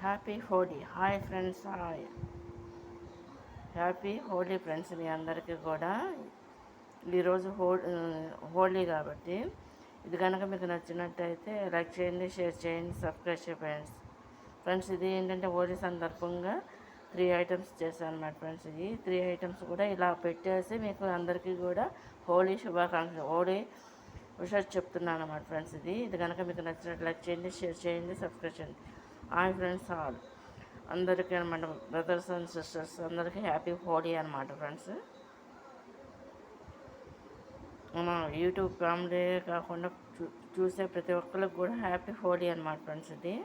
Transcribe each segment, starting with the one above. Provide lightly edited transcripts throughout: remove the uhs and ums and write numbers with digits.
Happy Holi. Hi friends, hi. Happy Holi friends. మీ అందరికీ కూడా ఈరోజు హోలీ కాబట్టి ఇది కనుక మీకు నచ్చినట్టయితే లైక్ చేయండి, షేర్ చేయండి, సబ్స్క్రైబ్ చేయండి ఫ్రెండ్స్. ఇది ఏంటంటే హోలీ సందర్భంగా 3 ఐటమ్స్ చేశాను అన్నమాట ఫ్రెండ్స్. ఇది 3 ఐటమ్స్ కూడా ఇలా పెట్టేసి మీకు అందరికీ కూడా హోలీ శుభాకాంక్షలు, హోలీ విషయాలు చెప్తున్నాను అన్నమాట ఫ్రెండ్స్. ఇది కనుక మీకు నచ్చినట్టు లైక్ చేయండి, షేర్ చేయండి, సబ్స్క్రైబ్ చేయండి. హాయ్ ఫ్రెండ్స్, ఆల్ అందరికీ అనమాట, బ్రదర్స్ అండ్ సిస్టర్స్ అందరికీ హ్యాపీ హోలీ అనమాట ఫ్రెండ్స్. మన యూట్యూబ్ ఫ్యామిలీ కాకుండా చూసే ప్రతి ఒక్కరికి కూడా హ్యాపీ హోలీ అనమాట ఫ్రెండ్స్. ఇది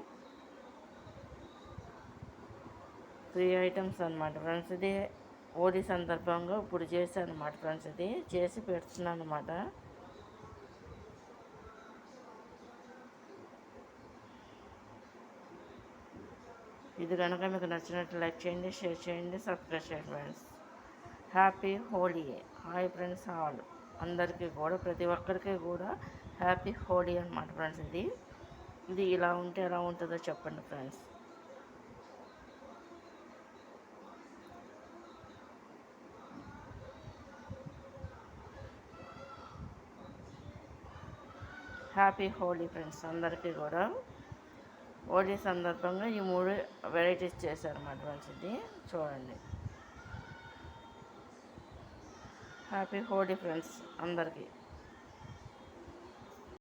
3 ఐటమ్స్ అనమాట ఫ్రెండ్స్. ఇది హోలీ సందర్భంగా ఇప్పుడు చేశాను అనమాట ఫ్రెండ్స్. ఇది చేసి పెడుతున్నాను అనమాట. ఇది కనుక మీకు నచ్చినట్టు లైక్ చేయండి, షేర్ చేయండి, సబ్స్క్రైబ్ చేయండి friends. Happy Holi. Hi friends, all అందరికీ కూడా ప్రతి ఒక్కరికి కూడా హ్యాపీ హోలీ అనమాట ఫ్రెండ్స్. ఇది ఇలా ఉంటే ఎలా ఉంటుందో చెప్పండి ఫ్రెండ్స్. Happy Holi friends. అందరికీ కూడా హోలీ సందర్భంగా ఈ 3 వెరైటీస్ చేశారన్నమాట ఫ్రెండ్స్. ఇది చూడండి. హ్యాపీ హోలీ ఫ్రెండ్స్ అందరికీ.